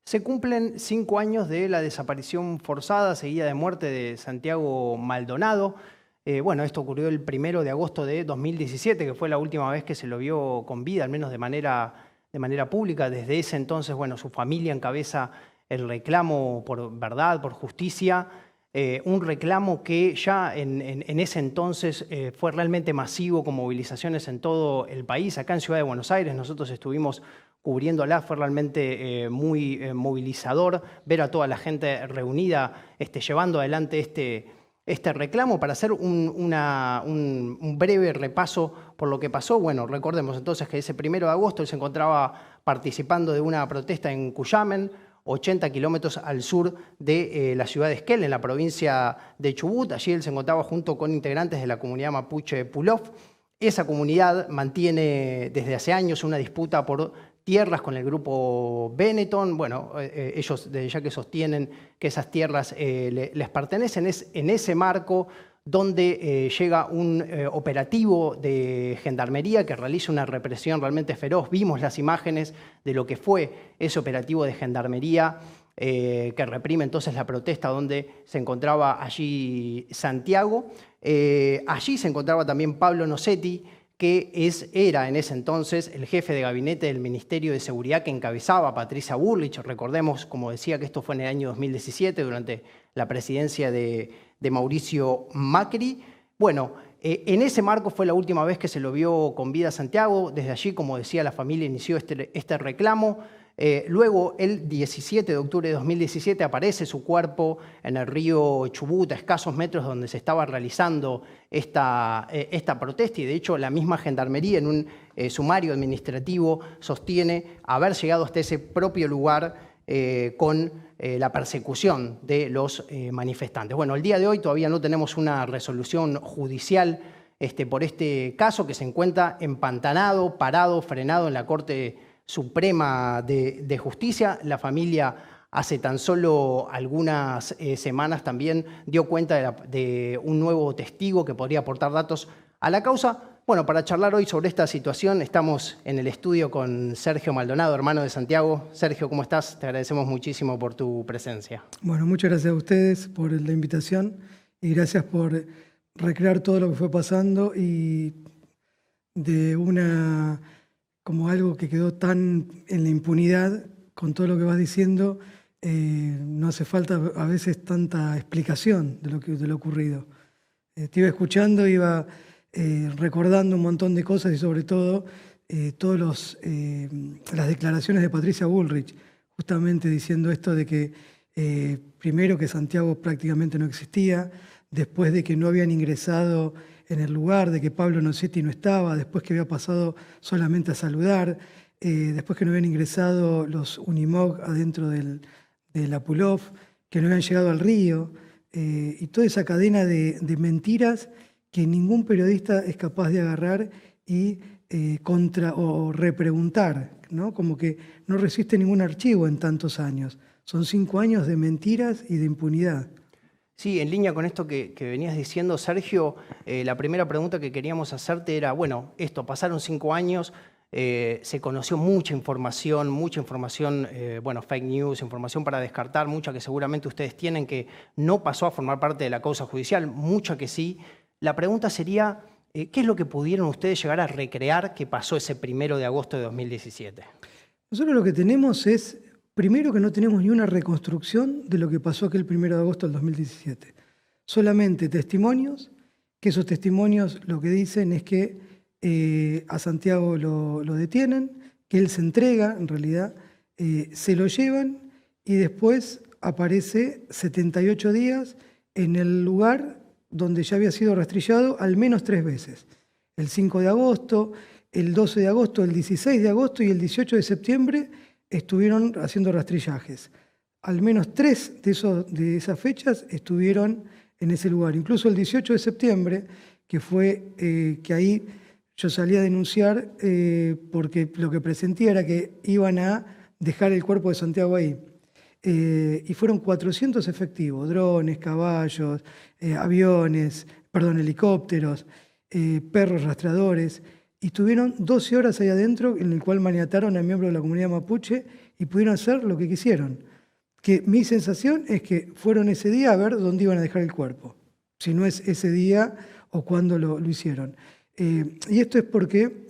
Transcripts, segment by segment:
Se cumplen 5 años de la desaparición forzada seguida de muerte de Santiago Maldonado. Bueno, esto ocurrió el 1 de agosto de 2017, que fue la última vez que se lo vio con vida, al menos de manera pública. Desde ese entonces, bueno, su familia encabeza el reclamo por verdad, por justicia, un reclamo que ya en ese entonces fue realmente masivo, con movilizaciones en todo el país. Acá en Ciudad de Buenos Aires nosotros estuvimos cubriéndola, fue realmente muy movilizador ver a toda la gente reunida llevando adelante este reclamo. Para hacer un breve repaso por lo que pasó, bueno, recordemos entonces que ese 1 de agosto él se encontraba participando de una protesta en Cuyamen, 80 kilómetros al sur de la ciudad de Esquel, en la provincia de Chubut. Allí él se encontraba junto con integrantes de la comunidad mapuche Pulov. Esa comunidad mantiene desde hace años una disputa por tierras con el grupo Benetton. Bueno, ellos desde ya que sostienen que esas tierras les pertenecen. Es en ese marco donde llega un operativo de gendarmería que realiza una represión realmente feroz. Vimos las imágenes de lo que fue ese operativo de gendarmería que reprime entonces la protesta donde se encontraba allí Santiago. Allí se encontraba también Pablo Nocetti, que era en ese entonces el jefe de gabinete del Ministerio de Seguridad que encabezaba Patricia Bullrich. Recordemos, como decía, que esto fue en el año 2017, durante la presidencia de Mauricio Macri. Bueno, en ese marco fue la última vez que se lo vio con vida a Santiago. Desde allí, como decía, la familia inició este reclamo. Luego, el 17 de octubre de 2017, aparece su cuerpo en el río Chubut, a escasos metros donde se estaba realizando esta protesta, y de hecho la misma Gendarmería en un sumario administrativo sostiene haber llegado hasta ese propio lugar con la persecución de los manifestantes. Bueno, el día de hoy todavía no tenemos una resolución judicial por este caso, que se encuentra empantanado, parado, frenado en la Corte Suprema de Justicia. La familia hace tan solo algunas semanas también dio cuenta de un nuevo testigo que podría aportar datos a la causa. Bueno, para charlar hoy sobre esta situación estamos en el estudio con Sergio Maldonado, hermano de Santiago. Sergio, ¿cómo estás? Te agradecemos muchísimo por tu presencia. Bueno, muchas gracias a ustedes por la invitación y gracias por recrear todo lo que fue pasando y de como algo que quedó tan en la impunidad, con todo lo que vas diciendo, no hace falta a veces tanta explicación de lo ocurrido. Te iba escuchando, iba recordando un montón de cosas y sobre todo las declaraciones de Patricia Bullrich, justamente diciendo esto de que primero que Santiago prácticamente no existía, después de que no habían ingresado en el lugar, de que Pablo Nocetti no estaba, después que había pasado solamente a saludar, después que no habían ingresado los Unimog adentro de la Pulov, que no habían llegado al río, y toda esa cadena de mentiras que ningún periodista es capaz de agarrar y o repreguntar, ¿no? Como que no resiste ningún archivo en tantos años. Son 5 años de mentiras y de impunidad. Sí, en línea con esto que venías diciendo, Sergio, la primera pregunta que queríamos hacerte era, bueno, pasaron 5 años, se conoció mucha información, bueno, fake news, información para descartar, mucha que seguramente ustedes tienen que no pasó a formar parte de la causa judicial, mucha que sí. La pregunta sería, ¿qué es lo que pudieron ustedes llegar a recrear que pasó ese 1 de agosto de 2017? Nosotros lo que tenemos es, primero, que no tenemos ni una reconstrucción de lo que pasó aquel 1 de agosto del 2017. Solamente testimonios, que esos testimonios lo que dicen es que a Santiago lo detienen, que él se entrega, en realidad, se lo llevan y después aparece 78 días en el lugar donde ya había sido rastrillado al menos 3 veces. El 5 de agosto, el 12 de agosto, el 16 de agosto y el 18 de septiembre estuvieron haciendo rastrillajes. Al menos 3 de esas fechas estuvieron en ese lugar. Incluso el 18 de septiembre, que fue que ahí yo salí a denunciar porque lo que presentía era que iban a dejar el cuerpo de Santiago ahí. Y fueron 400 efectivos, drones, caballos, helicópteros, perros rastreadores. y estuvieron 12 horas ahí adentro, en el cual maniataron a miembros de la comunidad mapuche y pudieron hacer lo que quisieron. Que mi sensación es que fueron ese día a ver dónde iban a dejar el cuerpo, si no es ese día o cuándo lo hicieron. Y esto es porque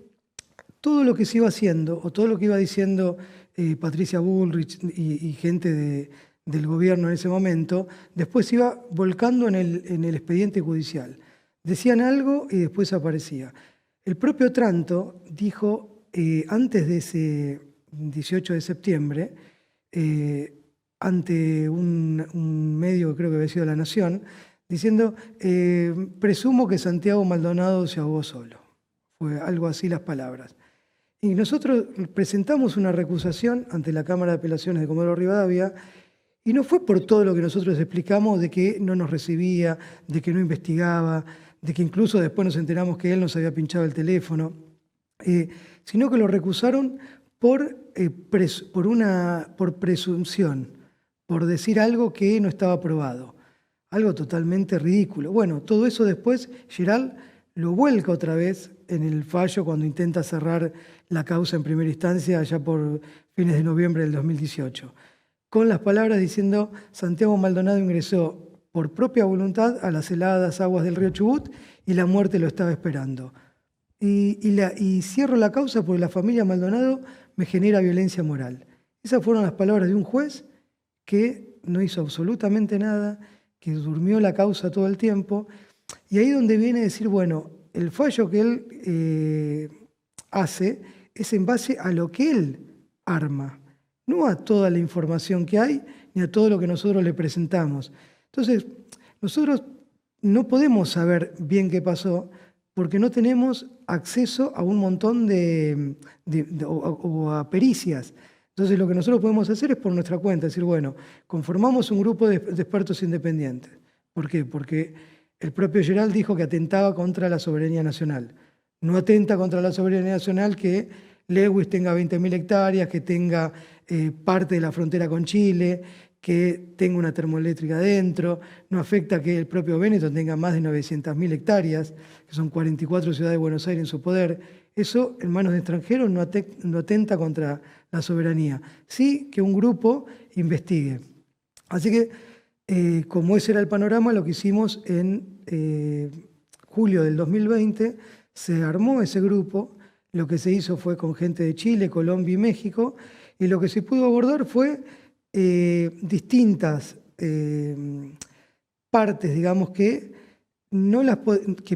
todo lo que se iba haciendo, o todo lo que iba diciendo Patricia Bullrich y gente del gobierno en ese momento, después se iba volcando en el expediente judicial. Decían algo y después aparecía. El propio Tranto dijo, antes de ese 18 de septiembre, ante un medio que creo que había sido La Nación, diciendo, presumo que Santiago Maldonado se ahogó solo. Fue algo así las palabras. Y nosotros presentamos una recusación ante la Cámara de Apelaciones de Comodoro Rivadavia, y no fue por todo lo que nosotros explicamos de que no nos recibía, de que no investigaba, de que incluso después nos enteramos que él nos había pinchado el teléfono, sino que lo recusaron por presunción, por decir algo que no estaba probado, algo totalmente ridículo. Bueno, todo eso después Geral lo vuelca otra vez en el fallo cuando intenta cerrar la causa en primera instancia allá por fines de noviembre del 2018, con las palabras diciendo Santiago Maldonado ingresó por propia voluntad a las heladas aguas del río Chubut y la muerte lo estaba esperando. Y cierro la causa porque la familia Maldonado me genera violencia moral. Esas fueron las palabras de un juez que no hizo absolutamente nada, que durmió la causa todo el tiempo. Y ahí donde viene a decir, bueno, el fallo que él hace es en base a lo que él arma, no a toda la información que hay, ni a todo lo que nosotros le presentamos. Entonces, nosotros no podemos saber bien qué pasó porque no tenemos acceso a un montón o a pericias. Entonces, lo que nosotros podemos hacer es por nuestra cuenta, decir, bueno, conformamos un grupo de expertos independientes. ¿Por qué? Porque el propio Geral dijo que atentaba contra la soberanía nacional. No atenta contra la soberanía nacional que Lewis tenga 20.000 hectáreas, que tenga parte de la frontera con Chile, que tenga una termoeléctrica adentro, no afecta que el propio Benetton tenga más de 900.000 hectáreas, que son 44 ciudades de Buenos Aires en su poder. Eso en manos de extranjeros no atenta contra la soberanía. Sí que un grupo investigue. Así que, como ese era el panorama, lo que hicimos en julio del 2020, se armó ese grupo. Lo que se hizo fue con gente de Chile, Colombia y México, y lo que se pudo abordar fue distintas partes, digamos, que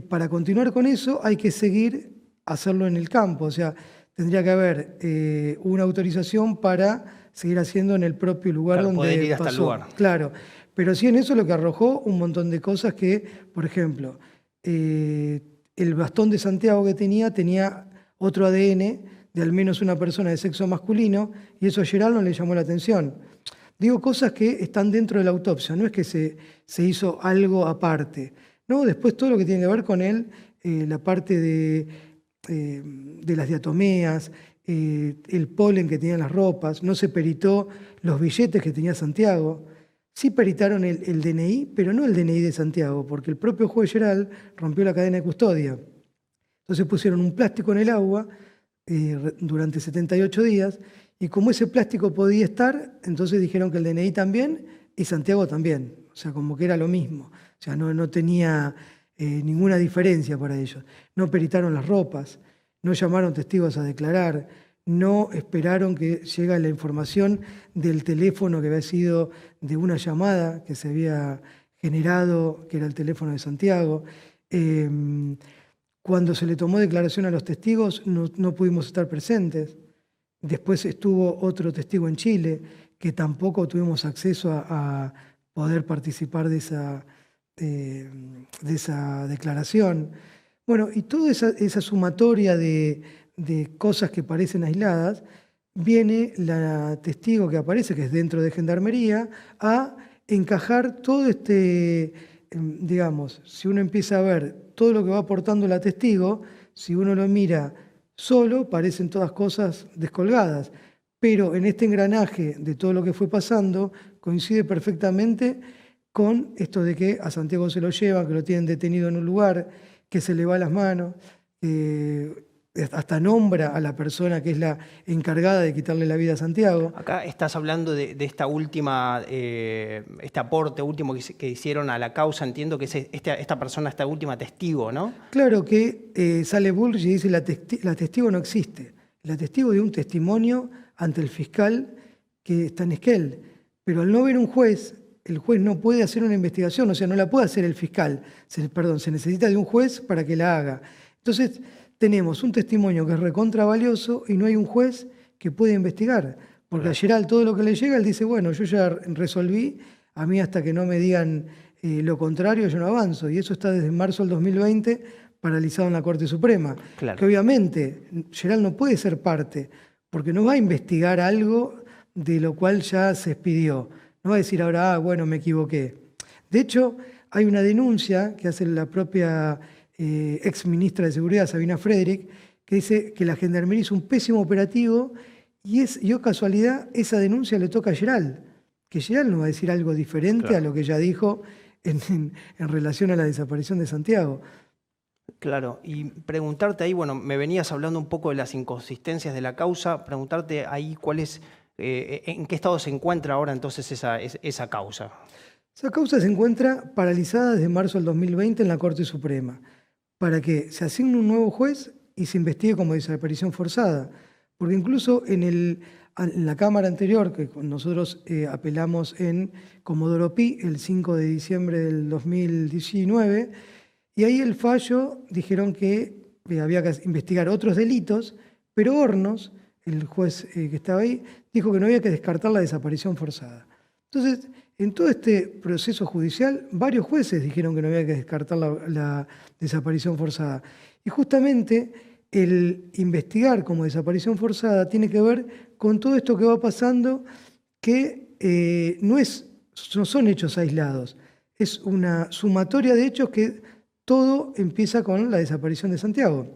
para continuar con eso hay que seguir hacerlo en el campo. O sea, tendría que haber una autorización para seguir haciendo en el propio lugar Claro, donde poder ir hasta pasó. el lugar. Claro, pero sí en eso lo que arrojó un montón de cosas que, por ejemplo, el bastón de Santiago que tenía otro ADN de al menos una persona de sexo masculino, y eso a Geral no le llamó la atención. Digo cosas que están dentro de la autopsia, no es que se hizo algo aparte. No, después todo lo que tiene que ver con él, la parte de las diatomeas, el polen que tenían las ropas, no se peritó los billetes que tenía Santiago. Sí peritaron el DNI, pero no el DNI de Santiago, porque el propio juez Geral rompió la cadena de custodia. Entonces pusieron un plástico en el agua durante 78 días, y como ese plástico podía estar, entonces dijeron que el DNI también y Santiago también. O sea, como que era lo mismo. O sea, no tenía ninguna diferencia para ellos. No peritaron las ropas, no llamaron testigos a declarar, no esperaron que llegue la información del teléfono que había sido de una llamada que se había generado, que era el teléfono de Santiago. Cuando se le tomó declaración a los testigos no pudimos estar presentes. Después estuvo otro testigo en Chile que tampoco tuvimos acceso a poder participar de esa declaración. Bueno, y toda esa sumatoria de cosas que parecen aisladas, viene la testigo que aparece, que es dentro de Gendarmería, a encajar todo digamos, si uno empieza a ver todo lo que va aportando la testigo, si uno lo mira solo, parecen todas cosas descolgadas, pero en este engranaje de todo lo que fue pasando, coincide perfectamente con esto de que a Santiago se lo llevan, que lo tienen detenido en un lugar, que se le va las manos, hasta nombra a la persona que es la encargada de quitarle la vida a Santiago. Acá estás hablando de esta última, este aporte último que hicieron a la causa. Entiendo que es esta persona, esta última testigo, ¿no? Claro que sale Bullrich y dice la testigo no existe. La testigo dio un testimonio ante el fiscal que está en Esquel. Pero al no ver un juez, el juez no puede hacer una investigación, o sea, no la puede hacer el fiscal. Se necesita de un juez para que la haga. Entonces, tenemos un testimonio que es recontra valioso y no hay un juez que pueda investigar. Porque a Gerald todo lo que le llega, él dice, bueno, yo ya resolví, a mí hasta que no me digan lo contrario, yo no avanzo. Y eso está desde marzo del 2020 paralizado en la Corte Suprema. Claro. Que obviamente Gerald no puede ser parte, porque no va a investigar algo de lo cual ya se expidió. No va a decir ahora, bueno, me equivoqué. De hecho, hay una denuncia que hace la propia ex ministra de Seguridad, Sabina Frederick, que dice que la Gendarmería hizo un pésimo operativo y casualidad, esa denuncia le toca a Gerald, que Gerald no va a decir algo diferente a lo que ya dijo en relación a la desaparición de Santiago. Claro, y preguntarte ahí, bueno, me venías hablando un poco de las inconsistencias de la causa, preguntarte ahí cuál es, en qué estado se encuentra ahora entonces esa causa. Esa causa se encuentra paralizada desde marzo del 2020 en la Corte Suprema, para que se asigne un nuevo juez y se investigue como desaparición forzada. Porque incluso en la Cámara anterior, que nosotros apelamos en Comodoro Pi el 5 de diciembre del 2019, y ahí el fallo dijeron que había que investigar otros delitos, pero Hornos, el juez que estaba ahí, dijo que no había que descartar la desaparición forzada. Entonces, en todo este proceso judicial, varios jueces dijeron que no había que descartar la desaparición forzada. Y justamente el investigar como desaparición forzada tiene que ver con todo esto que va pasando, que no son hechos aislados. Es una sumatoria de hechos que todo empieza con la desaparición de Santiago,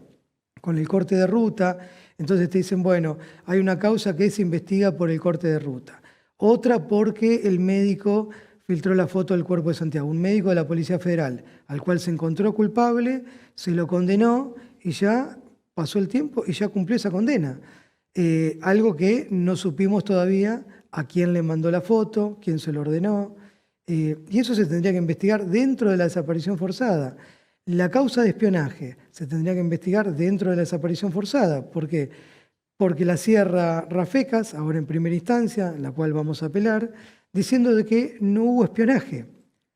con el corte de ruta. Entonces te dicen, bueno, hay una causa que se investiga por el corte de ruta. Otra porque el médico filtró la foto del cuerpo de Santiago, un médico de la Policía Federal, al cual se encontró culpable, se lo condenó y ya pasó el tiempo y ya cumplió esa condena. Algo que no supimos todavía a quién le mandó la foto, quién se lo ordenó, y eso se tendría que investigar dentro de la desaparición forzada. La causa de espionaje se tendría que investigar dentro de la desaparición forzada. ¿Por qué? Porque la cierra Rafecas, ahora en primera instancia, en la cual vamos a apelar, diciendo de que no hubo espionaje.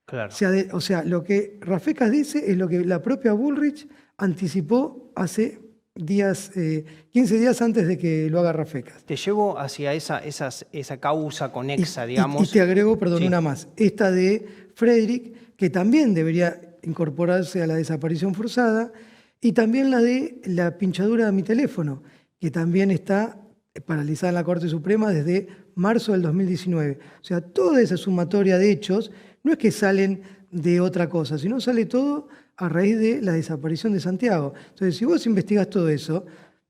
Claro. O sea, lo que Rafecas dice es lo que la propia Bullrich anticipó hace 15 días antes de que lo haga Rafecas. Te llevo hacia esa causa conexa, digamos. Y te agrego, perdón, sí, una más. Esta de Frederick, que también debería incorporarse a la desaparición forzada, y también la de la pinchadura de mi teléfono, que también está paralizada en la Corte Suprema desde marzo del 2019. O sea, toda esa sumatoria de hechos no es que salen de otra cosa, sino sale todo a raíz de la desaparición de Santiago. Entonces, si vos investigás todo eso,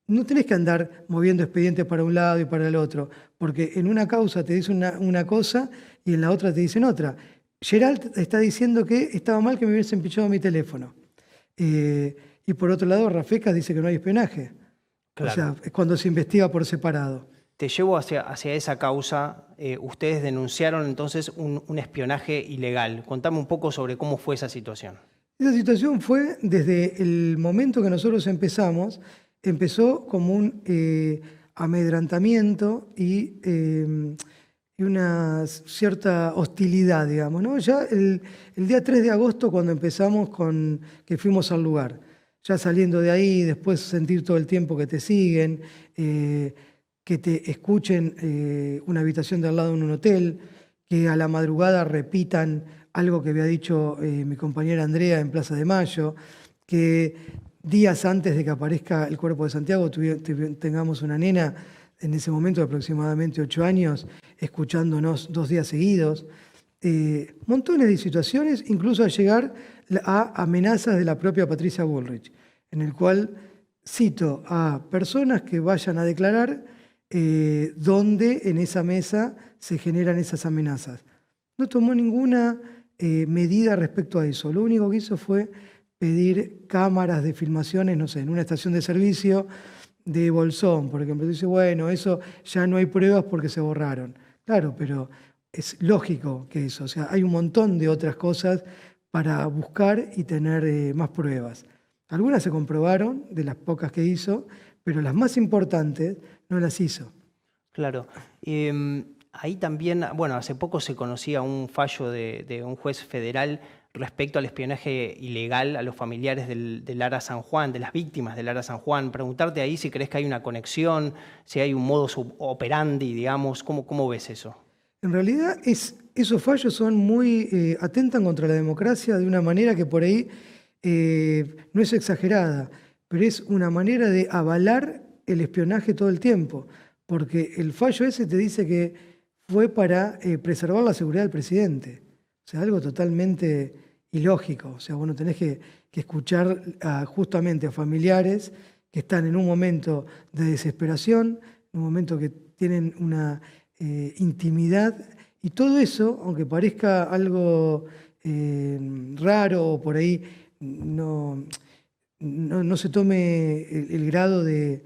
no tenés que andar moviendo expedientes para un lado y para el otro, porque en una causa te dicen una cosa y en la otra te dicen otra. Gerald está diciendo que estaba mal que me hubiesen pinchado mi teléfono. Y por otro lado, Rafecas dice que no hay espionaje. Claro. O sea, es cuando se investiga por separado. Te llevo hacia esa causa. Ustedes denunciaron entonces un espionaje ilegal. Contame un poco sobre cómo fue esa situación. Esa situación fue desde el momento que nosotros empezó como un amedrantamiento y una cierta hostilidad, digamos, ¿no? Ya el día 3 de agosto, cuando empezamos que fuimos al lugar, ya saliendo de ahí, después sentir todo el tiempo que te siguen, que te escuchen una habitación de al lado en un hotel, que a la madrugada repitan algo que había dicho mi compañera Andrea en Plaza de Mayo, que días antes de que aparezca el cuerpo de Santiago tengamos una nena en ese momento de aproximadamente 8 años escuchándonos 2 días seguidos. Montones de situaciones, incluso a llegar a amenazas de la propia Patricia Bullrich, en el cual cito a personas que vayan a declarar dónde en esa mesa se generan esas amenazas. No tomó ninguna medida respecto a eso. Lo único que hizo fue pedir cámaras de filmaciones, no sé, en una estación de servicio de Bolsón, por ejemplo. Dice, bueno, eso ya no hay pruebas porque se borraron. Claro, pero es lógico que eso, o sea, hay un montón de otras cosas para buscar y tener más pruebas. Algunas se comprobaron, de las pocas que hizo, pero las más importantes no las hizo. Claro. Ahí también, bueno, hace poco se conocía un fallo de un juez federal respecto al espionaje ilegal a los familiares del Ara San Juan, de las víctimas del Ara San Juan. Preguntarte ahí si crees que hay una conexión, si hay un modus operandi, digamos, ¿cómo ves eso? En realidad esos fallos son muy, atentan contra la democracia de una manera que por ahí no es exagerada, pero es una manera de avalar el espionaje todo el tiempo, porque el fallo ese te dice que fue para preservar la seguridad del presidente. O sea, algo totalmente ilógico. O sea, vos no tenés que escuchar justamente a familiares que están en un momento de desesperación, en un momento que tienen una intimidad, y todo eso, aunque parezca algo raro o por ahí no se tome el grado de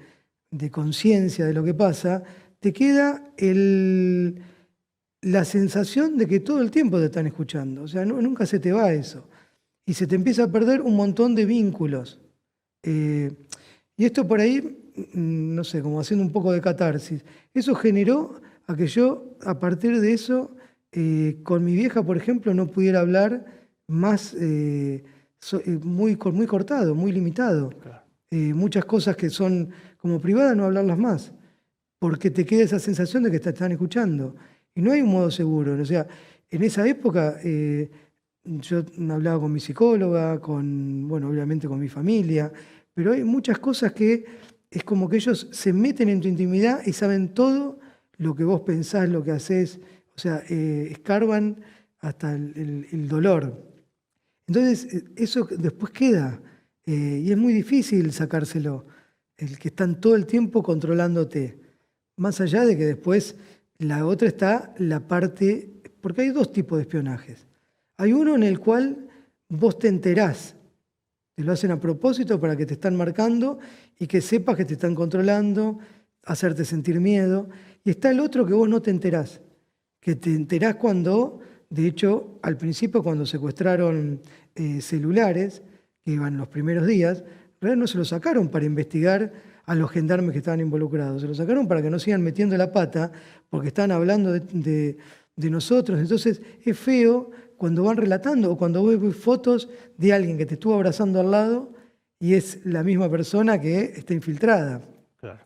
conciencia de lo que pasa, te queda la sensación de que todo el tiempo te están escuchando. O sea, nunca se te va eso. Y se te empieza a perder un montón de vínculos. Y esto por ahí, no sé, como haciendo un poco de catarsis, eso generó a que yo, a partir de eso, con mi vieja, por ejemplo, no pudiera hablar más, muy cortado, muy limitado. Claro. Muchas cosas que son como privadas, no hablarlas más, porque te queda esa sensación de que te están escuchando. Y no hay un modo seguro. O sea, en esa época yo hablaba con mi psicóloga, bueno, obviamente con mi familia, pero hay muchas cosas que es como que ellos se meten en tu intimidad y saben todo lo que vos pensás, lo que haces, o sea, escarban hasta el dolor. Entonces, eso después queda, y es muy difícil sacárselo, el que están todo el tiempo controlándote. Más allá de que después la otra está la parte, porque hay dos tipos de espionajes. Hay uno en el cual vos te enterás, te lo hacen a propósito para que te están marcando y que sepas que te están controlando, hacerte sentir miedo. Y está el otro que vos no te enterás, que te enterás cuando, de hecho, al principio cuando secuestraron celulares, que iban los primeros días, en realidad no se los sacaron para investigar a los gendarmes que estaban involucrados, se los sacaron para que no sigan metiendo la pata, porque están hablando de nosotros. Entonces es feo cuando van relatando o cuando ves fotos de alguien que te estuvo abrazando al lado y es la misma persona que está infiltrada. Claro.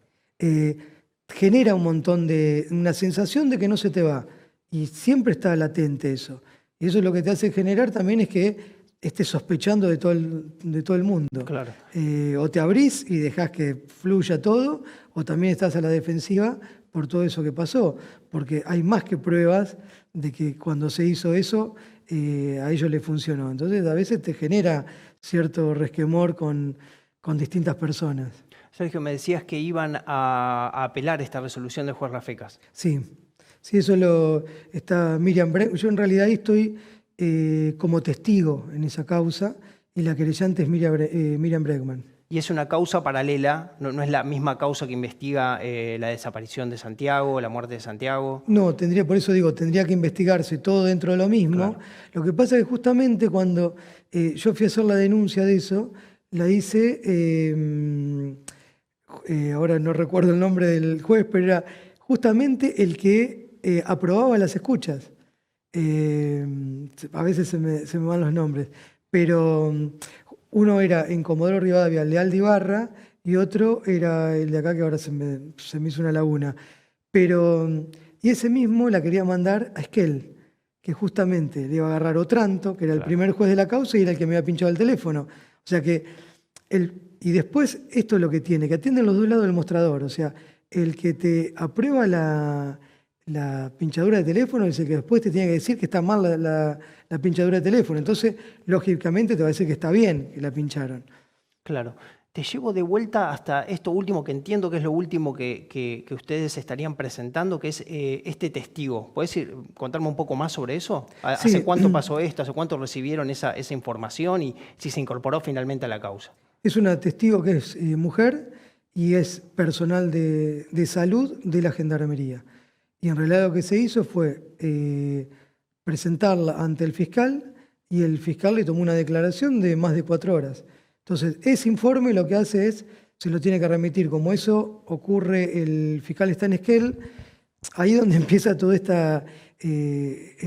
Genera un montón una sensación de que no se te va. Y siempre está latente eso. Y eso lo que te hace generar también es que estés sospechando de todo el mundo. Claro. O te abrís y dejás que fluya todo, o también estás a la defensiva por todo eso que pasó. Porque hay más que pruebas de que cuando se hizo eso, a ellos les funcionó. Entonces a veces te genera cierto resquemor con distintas personas. Sergio, me decías que iban a apelar esta resolución del juez Rafecas. Sí, eso está Miriam Bregman. Yo en realidad ahí estoy como testigo en esa causa y la querellante es Miriam Bregman. Y es una causa paralela, no es la misma causa que investiga la desaparición de Santiago, la muerte de Santiago. No, por eso digo, tendría que investigarse todo dentro de lo mismo. Claro. Lo que pasa es que justamente cuando yo fui a hacer la denuncia de eso, la hice, ahora no recuerdo el nombre del juez, pero era justamente el que aprobaba las escuchas. A veces se me van los nombres, pero uno era en Comodoro Rivadavia, Leal de Ibarra, y otro era el de acá, que ahora se me hizo una laguna. Y ese mismo la quería mandar a Esquel, que justamente le iba a agarrar Otranto, que era el primer juez de la causa y era el que me había pinchado el teléfono. O sea que, y después esto es lo que tiene, que atienden los dos lados del mostrador. O sea, el que te aprueba la pinchadura de teléfono es el que después te tiene que decir que está mal la pinchadura de teléfono. Entonces, lógicamente te va a decir que está bien que la pincharon. Claro. Te llevo de vuelta hasta esto último, que entiendo que es lo último que ustedes estarían presentando, que es este testigo. ¿Podés contarme un poco más sobre eso? ¿Hace Sí, cuánto pasó esto? ¿Hace cuánto recibieron esa información? Y si se incorporó finalmente a la causa. es una testigo que es mujer y es personal de salud de la Gendarmería. Y en realidad lo que se hizo fue presentarla ante el fiscal y el fiscal le tomó una declaración de más de 4 horas. Entonces, ese informe lo que hace es, se lo tiene que remitir. Como eso ocurre, el fiscal está en Esquel, ahí es donde empieza todo este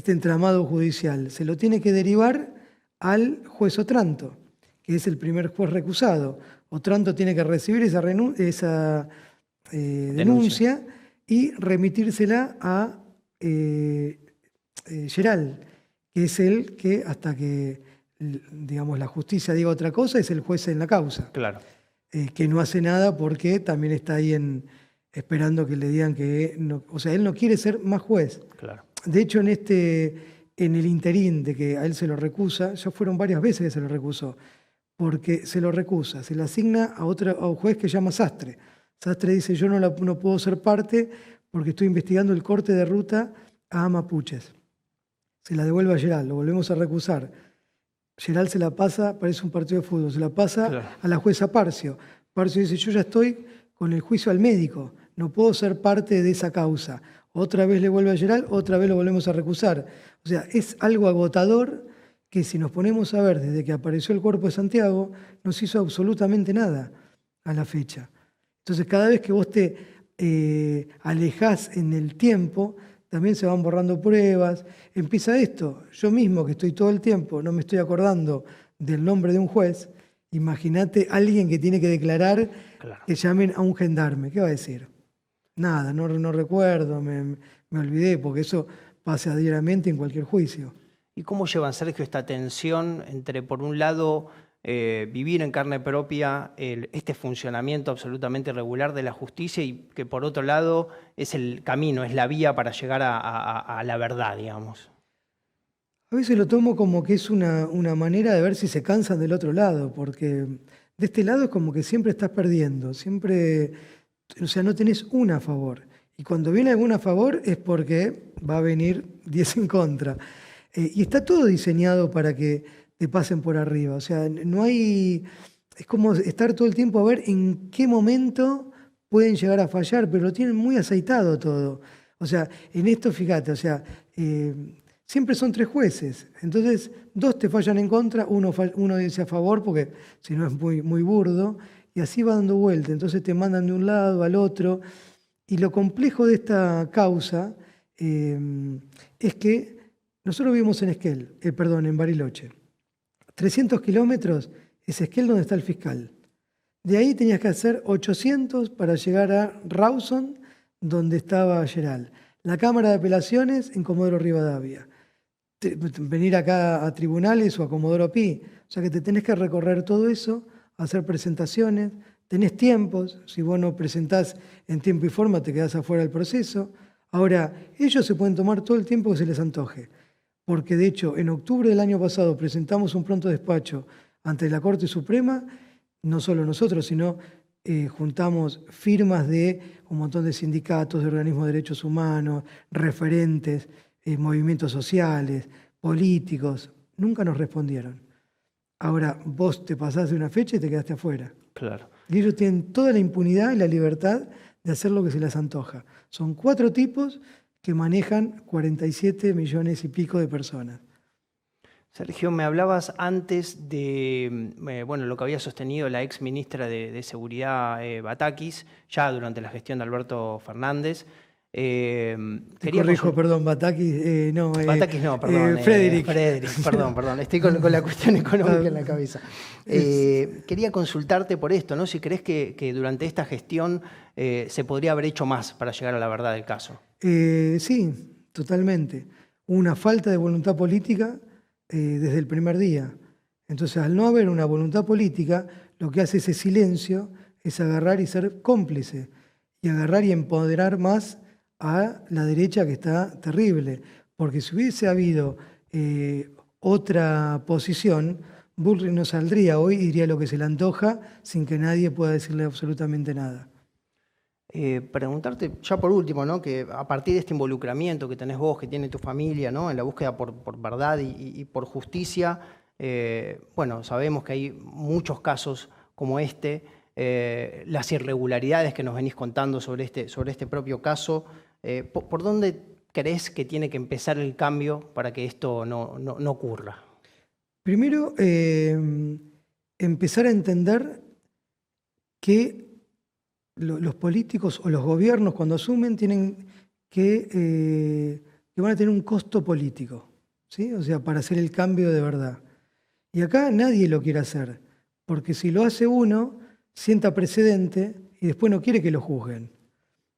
entramado judicial. Se lo tiene que derivar al juez Otranto, que es el primer juez recusado. Otranto tiene que recibir esa denuncia y remitírsela a Geral, que es el que, hasta que digamos, la justicia diga otra cosa, es el juez en la causa. Claro. Que no hace nada porque también está ahí esperando que le digan que no, o sea, él no quiere ser más juez. Claro. De hecho, en el interín de que a él se lo recusa, ya fueron varias veces que se lo recusó, porque se lo recusa, se le asigna a un juez que se llama Sastre. Sastre dice, yo no puedo ser parte porque estoy investigando el corte de ruta a mapuches. Se la devuelve a Geral, lo volvemos a recusar. Geral se la pasa, parece un partido de fútbol, se la pasa a la jueza Parcio. Parcio dice, yo ya estoy con el juicio al médico, no puedo ser parte de esa causa. Otra vez le vuelve a Geral, otra vez lo volvemos a recusar. O sea, es algo agotador que si nos ponemos a ver desde que apareció el cuerpo de Santiago, no se hizo absolutamente nada a la fecha. Entonces, cada vez que vos te alejás en el tiempo, también se van borrando pruebas, empieza esto. Yo mismo, que estoy todo el tiempo, no me estoy acordando del nombre de un juez, imagínate alguien que tiene que declarar que llamen a un gendarme. ¿Qué va a decir? Nada, no recuerdo, me olvidé, porque eso pasa diariamente en cualquier juicio. ¿Y cómo llevan, Sergio, esta tensión entre, por un lado, vivir en carne propia este funcionamiento absolutamente irregular de la justicia y que, por otro lado, es el camino, es la vía para llegar a la verdad, digamos? A veces lo tomo como que es una manera de ver si se cansan del otro lado, porque de este lado es como que siempre estás perdiendo, siempre, o sea, no tenés una a favor. Y cuando viene alguna a favor es porque va a venir 10 en contra. Y está todo diseñado para que te pasen por arriba. O sea, no hay... Es como estar todo el tiempo a ver en qué momento pueden llegar a fallar, pero lo tienen muy aceitado todo. O sea, en esto, fíjate, o sea, siempre son 3 jueces. Entonces, 2 te fallan en contra, uno dice a favor, porque si no es muy burdo, y así va dando vuelta. Entonces te mandan de un lado al otro. Y lo complejo de esta causa es que nosotros vivimos en Esquel, en Bariloche. 300 kilómetros es Esquel donde está el fiscal. De ahí tenías que hacer 800 para llegar a Rawson, donde estaba Geral. La Cámara de Apelaciones en Comodoro Rivadavia. Venir acá a tribunales o a Comodoro Pi. O sea que te tenés que recorrer todo eso, hacer presentaciones, tenés tiempos. Si vos no presentás en tiempo y forma, te quedás afuera del proceso. Ahora, ellos se pueden tomar todo el tiempo que se les antoje. Porque de hecho, en octubre del año pasado presentamos un pronto despacho ante la Corte Suprema, no solo nosotros, sino juntamos firmas de un montón de sindicatos, de organismos de derechos humanos, referentes, movimientos sociales, políticos. Nunca nos respondieron. Ahora, vos te pasás de una fecha y te quedaste afuera. Claro. Y ellos tienen toda la impunidad y la libertad de hacer lo que se les antoja. Son 4 tipos que manejan 47 millones y pico de personas. Sergio, me hablabas antes de lo que había sostenido la ex ministra de Seguridad, Batakis, ya durante la gestión de Alberto Fernández. Te corrijo, perdón, Batakis, no. Batakis no, perdón. Frederick. Perdón. Estoy con la cuestión económica en la cabeza. Quería consultarte por esto, ¿no? Si crees que durante esta gestión se podría haber hecho más para llegar a la verdad del caso. Sí, totalmente. Una falta de voluntad política desde el primer día. Entonces, al no haber una voluntad política, lo que hace ese silencio es agarrar y ser cómplice, y agarrar y empoderar más a la derecha, que está terrible. Porque si hubiese habido otra posición, Bullrich no saldría hoy y diría lo que se le antoja sin que nadie pueda decirle absolutamente nada. Preguntarte, ya por último, ¿no? Que a partir de este involucramiento que tenés vos, que tiene tu familia, ¿no? En la búsqueda por verdad y por justicia, bueno, sabemos que hay muchos casos como este, las irregularidades que nos venís contando sobre este propio caso. ¿Por dónde crees que tiene que empezar el cambio para que esto no ocurra? Primero, empezar a entender que los políticos o los gobiernos cuando asumen tienen que van a tener un costo político, ¿sí? O sea, para hacer el cambio de verdad. Y acá nadie lo quiere hacer, porque si lo hace uno, sienta precedente y después no quiere que lo juzguen.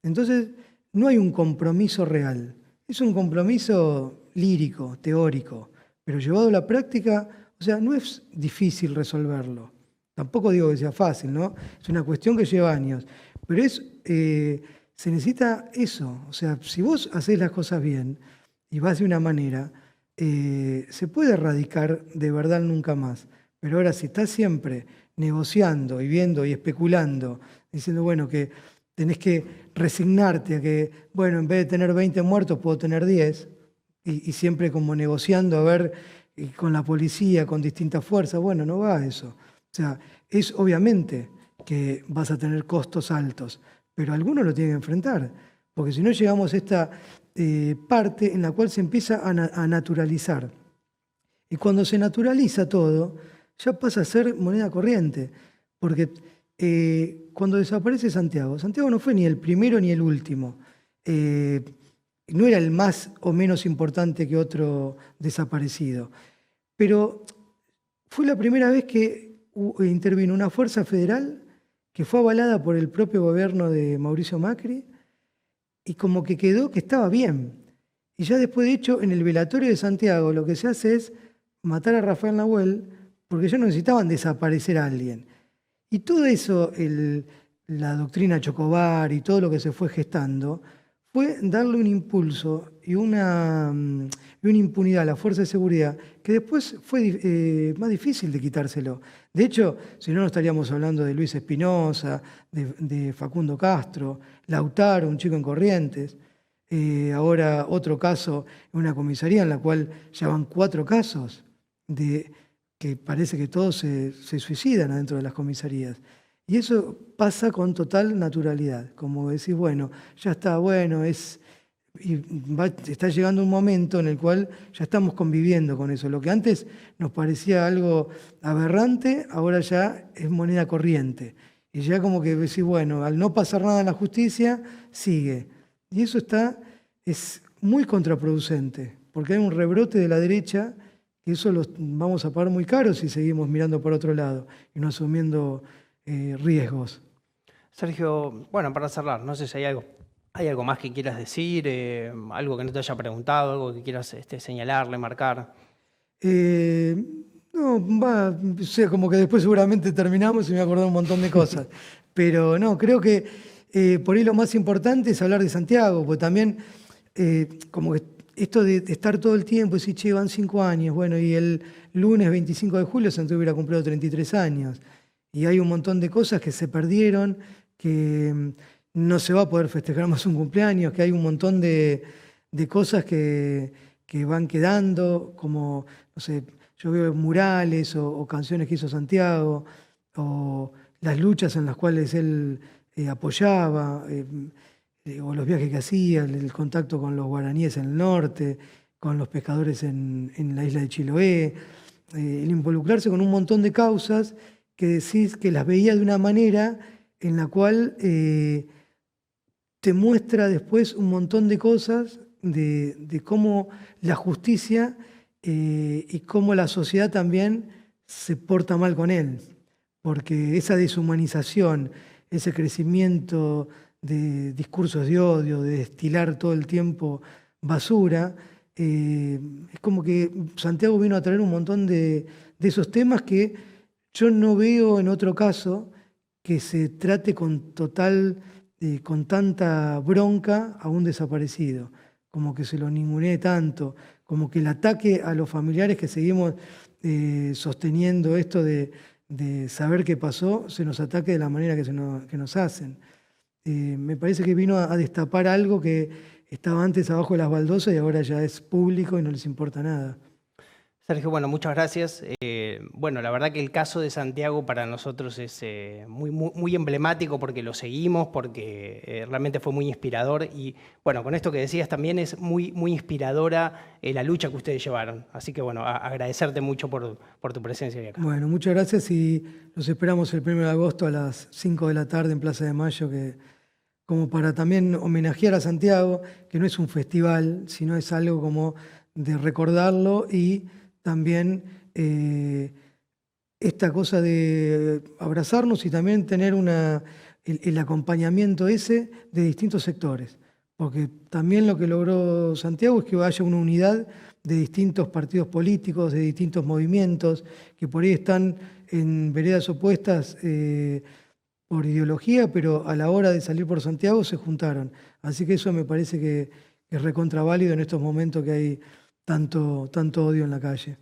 Entonces, no hay un compromiso real. Es un compromiso lírico, teórico, pero llevado a la práctica, o sea, no es difícil resolverlo. Tampoco digo que sea fácil, ¿no? Es una cuestión que lleva años. Pero se necesita eso. O sea, si vos hacés las cosas bien y vas de una manera, se puede erradicar de verdad nunca más. Pero ahora, si estás siempre negociando y viendo y especulando, diciendo, bueno, que tenés que resignarte a que, bueno, en vez de tener 20 muertos, puedo tener 10, y siempre como negociando, a ver, con la policía, con distintas fuerzas, bueno, no va eso. O sea, es obviamente que vas a tener costos altos, pero algunos lo tienen que enfrentar, porque si no llegamos a esta parte en la cual se empieza a naturalizar. Y cuando se naturaliza todo, ya pasa a ser moneda corriente, porque cuando desaparece Santiago, Santiago no fue ni el primero ni el último, no era el más o menos importante que otro desaparecido, pero fue la primera vez que intervino una fuerza federal que fue avalada por el propio gobierno de Mauricio Macri y como que quedó que estaba bien. Y ya después, de hecho, en el velatorio de Santiago lo que se hace es matar a Rafael Nahuel porque ya no necesitaban desaparecer a alguien. Y todo eso, la doctrina Chocobar y todo lo que se fue gestando, fue darle un impulso y una impunidad a la fuerza de seguridad que después fue más difícil de quitárselo. De hecho, si no, no estaríamos hablando de Luis Espinosa, de Facundo Castro, Lautaro, un chico en Corrientes. Ahora otro caso en una comisaría en la cual ya van 4 casos que parece que todos se suicidan adentro de las comisarías. Y eso pasa con total naturalidad, como decís, bueno, ya está, bueno, está llegando un momento en el cual ya estamos conviviendo con eso. Lo que antes nos parecía algo aberrante, ahora ya es moneda corriente. Y ya como que decís, bueno, al no pasar nada en la justicia, sigue. Y eso es muy contraproducente, porque hay un rebrote de la derecha que eso lo vamos a pagar muy caro si seguimos mirando por otro lado y no asumiendo riesgos. Sergio, bueno, para cerrar, no sé si hay algo más que quieras decir, algo que no te haya preguntado, algo que quieras señalarle, marcar. No, o sea, como que después seguramente terminamos y me voy a acordar un montón de cosas. Pero no, creo que por ahí lo más importante es hablar de Santiago, porque también como que esto de estar todo el tiempo, decir, che, van 5 años, bueno, y el lunes 25 de julio Santiago hubiera cumplido 33 años. Y hay un montón de cosas que se perdieron, que no se va a poder festejar más un cumpleaños, que hay un montón de cosas que van quedando, como, no sé, yo veo murales o canciones que hizo Santiago, o las luchas en las cuales él apoyaba, o los viajes que hacía, el contacto con los guaraníes en el norte, con los pescadores en la isla de Chiloé, el involucrarse con un montón de causas que decís que las veía de una manera en la cual te muestra después un montón de cosas de cómo la justicia y cómo la sociedad también se porta mal con él. Porque esa deshumanización, ese crecimiento de discursos de odio, de destilar todo el tiempo basura, es como que Santiago vino a traer un montón de esos temas que yo no veo en otro caso que se trate con con tanta bronca a un desaparecido, como que se lo ningunee tanto, como que el ataque a los familiares que seguimos sosteniendo esto de saber qué pasó, se nos ataque de la manera que nos hacen. Me parece que vino a destapar algo que estaba antes abajo de las baldosas y ahora ya es público y no les importa nada. Sergio, bueno, muchas gracias. Bueno, la verdad que el caso de Santiago para nosotros es muy emblemático porque lo seguimos, porque realmente fue muy inspirador y bueno, con esto que decías también es muy inspiradora la lucha que ustedes llevaron. Así que bueno, agradecerte mucho por tu presencia hoy acá. Bueno, muchas gracias y los esperamos el 1 de agosto a las 5 de la tarde en Plaza de Mayo, como para también homenajear a Santiago, que no es un festival, sino es algo como de recordarlo y también esta cosa de abrazarnos y también tener el acompañamiento ese de distintos sectores. Porque también lo que logró Santiago es que haya una unidad de distintos partidos políticos, de distintos movimientos, que por ahí están en veredas opuestas por ideología, pero a la hora de salir por Santiago se juntaron. Así que eso me parece que es recontraválido en estos momentos que hay tanto odio en la calle.